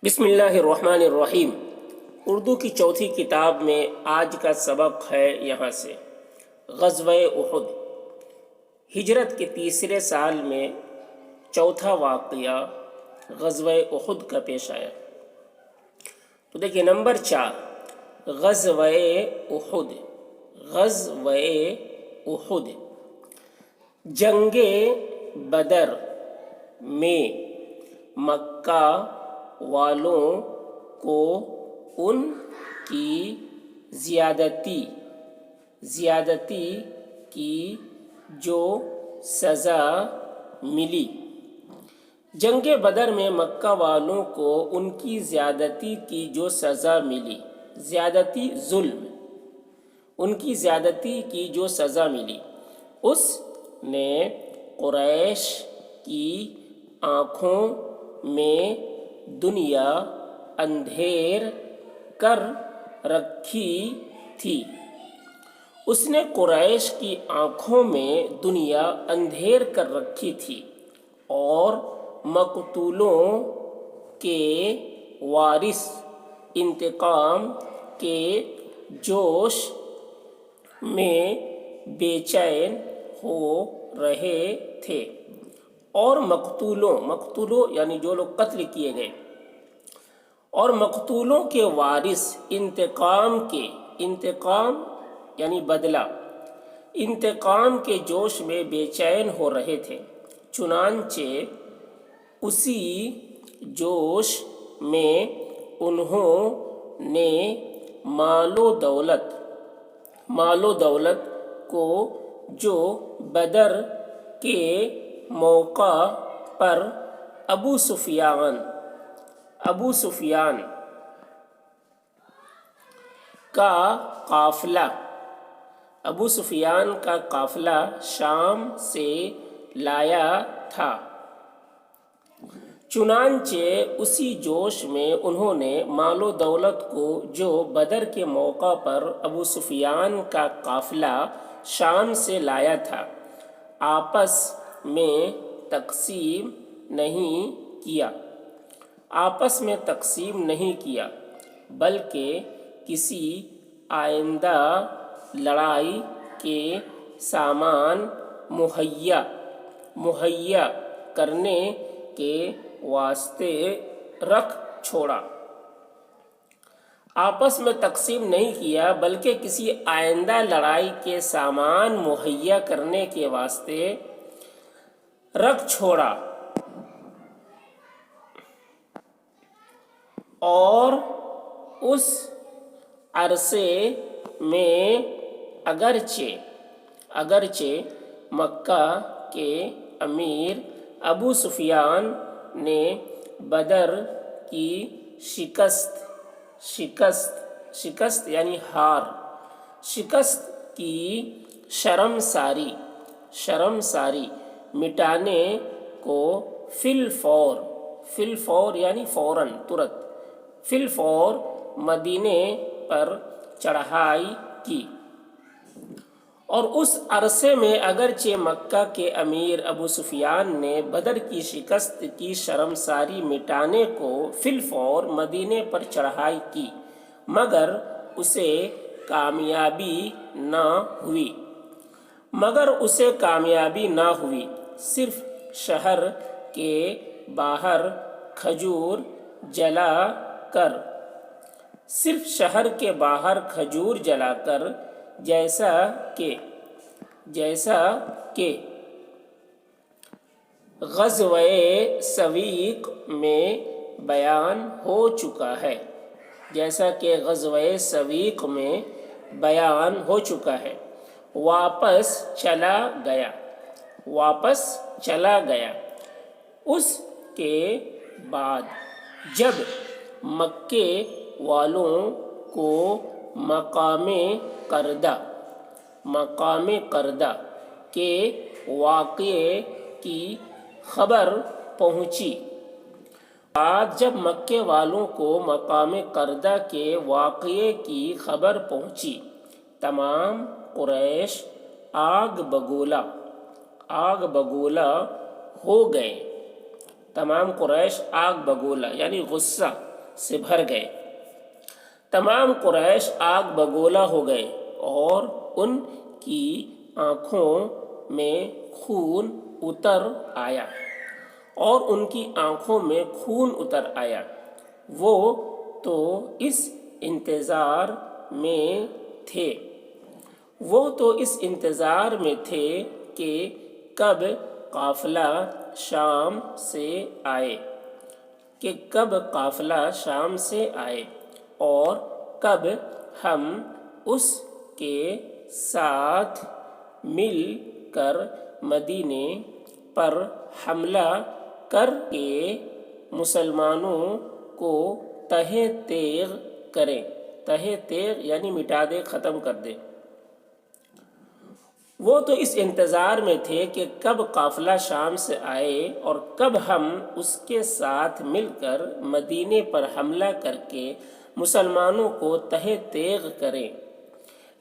بسم اللہ الرحمن الرحیم۔ اردو کی چوتھی کتاب میں آج کا سبق ہے یہاں سے غزوہ احد۔ ہجرت کے تیسرے سال میں چوتھا واقعہ غزوہ احد کا پیش آیا۔ تو دیکھیے نمبر 4 غزوہ احد۔ غزوہ احد جنگ بدر میں مکہ والوں کو ان کی زیادتی کی جو سزا ملی۔ جنگ بدر میں مکہ والوں کو ان کی زیادتی کی جو سزا ملی، زیادتی ظلم، ان کی زیادتی کی جو سزا ملی، اس نے قریش کی آنکھوں میں دنیا اندھیر کر رکھی تھی۔ اس نے قریش کی آنکھوں میں دنیا اندھیر کر رکھی تھی اور مقتولوں کے وارث انتقام کے جوش میں بے چین ہو رہے تھے۔ اور مقتولوں یعنی جو لوگ قتل کیے گئے، اور مقتولوں کے وارث انتقام یعنی بدلہ، انتقام کے جوش میں بے چین ہو رہے تھے۔ چنانچہ اسی جوش میں انہوں نے مال و دولت کو جو بدر کے موقع پر ابو سفیان کا قافلہ شام سے لایا تھا، چنانچہ اسی جوش میں انہوں نے مال و دولت کو جو بدر کے موقع پر ابو سفیان کا قافلہ شام سے لایا تھا آپس میں تقسیم نہیں کیا، بلکہ کسی آئندہ لڑائی کے سامان مہیا کرنے کے واسطے رکھ چھوڑا۔ آپس میں تقسیم نہیں کیا بلکہ کسی آئندہ لڑائی کے سامان مہیا کرنے کے واسطے رکھ چھوڑا۔ اور اس عرصے میں اگرچہ مکہ کے امیر ابو سفیان نے بدر کی شکست یعنی ہار، شکست کی شرمساری مٹانے کو فی الفور یعنی فوراً ترت مدینے پر چڑھائی کی۔ اور اس عرصے میں اگرچہ مکہ کے امیر ابو سفیان نے بدر کی شکست کی شرمساری مٹانے کو فی الفور مدینے پر چڑھائی کی، مگر اسے کامیابی نہ ہوئی۔ صرف شہر کے باہر کھجور جلا کر جیسا کہ غزوہ سویق میں بیان ہو چکا ہے، واپس چلا گیا۔ اس کے بعد جب مکے والوں کو مقام کردہ کے واقعے کی خبر پہنچی، تمام قریش آگ بگولا ہو گئے۔ تمام قریش آگ بگولا یعنی غصہ سے بھر گئے۔ تمام قریش آگ بگولا ہو گئے اور ان کی آنکھوں میں خون اتر آیا وہ تو اس انتظار میں تھے کہ کب قافلہ شام سے آئے اور کب ہم اس کے ساتھ مل کر مدینے پر حملہ کر کے مسلمانوں کو تہہ تیغ کریں۔ تہہ تیغ یعنی مٹا دے، ختم کر دے۔ وہ تو اس انتظار میں تھے کہ کب قافلہ شام سے آئے اور کب ہم اس کے ساتھ مل کر مدینے پر حملہ کر کے مسلمانوں کو تہہ تیغ کریں،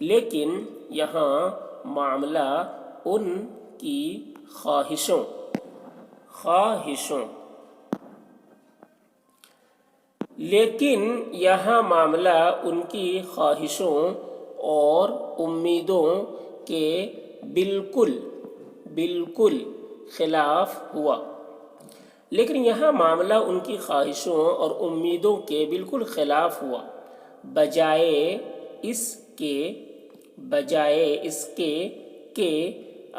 لیکن یہاں معاملہ ان کی خواہشوں اور امیدوں کے بالکل خلاف ہوا۔ بجائے اس کے کہ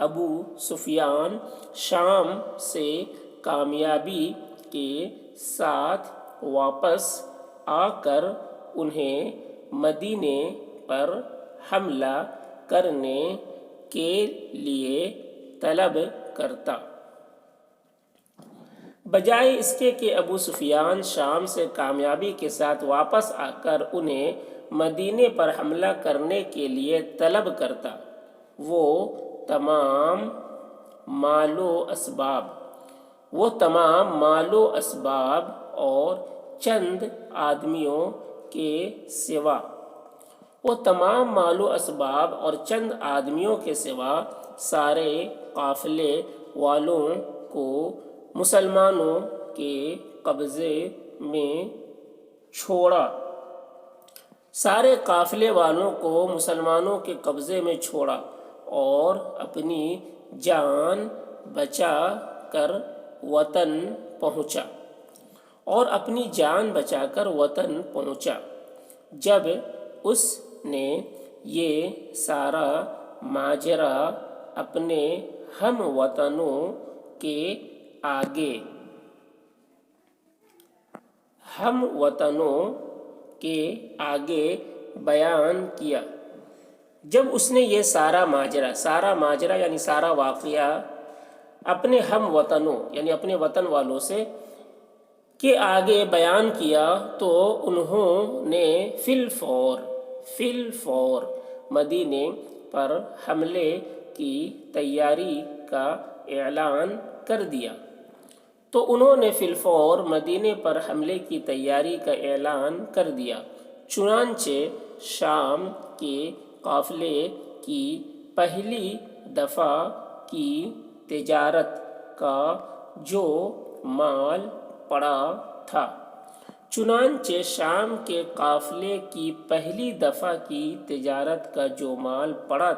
ابو سفیان شام سے کامیابی کے ساتھ واپس آ کر انہیں مدینے پر حملہ کرنے کے لیے طلب کرتا۔ بجائے اس کے کہ ابو سفیان شام سے کامیابی کے ساتھ واپس آ کر انہیں مدینے پر حملہ کرنے کے لیے طلب کرتا، وہ تمام مال و اسباب اور چند آدمیوں کے سوا سارے قافلے والوں کو مسلمانوں کے قبضے میں چھوڑا اور اپنی جان بچا کر وطن پہنچا۔ جب اس نے یہ سارا ماجرا اپنے ہم وطنوں کے آگے بیان کیا، جب اس نے یہ سارا ماجرا یعنی سارا واقعہ اپنے ہم وطنوں یعنی اپنے وطن والوں سے کے آگے بیان کیا تو انہوں نے فی الفور مدینے پر حملے کی تیاری کا اعلان کر دیا۔ چنانچہ شام کے قافلے کی پہلی دفعہ کی تجارت کا جو مال پڑا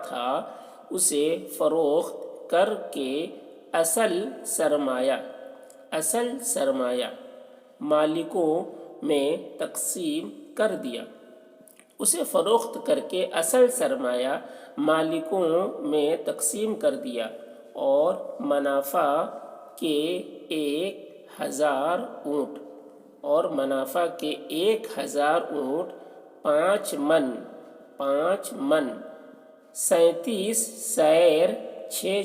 تھا اسے فروخت کر کے اصل سرمایہ مالکوں میں تقسیم کر دیا اور منافع کے 1000 اونٹ 5 من 37 سیر 6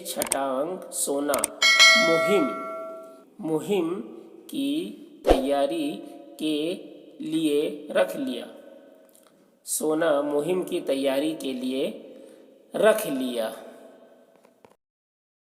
چھٹانگ سونا مہم کی تیاری کے لیے رکھ لیا۔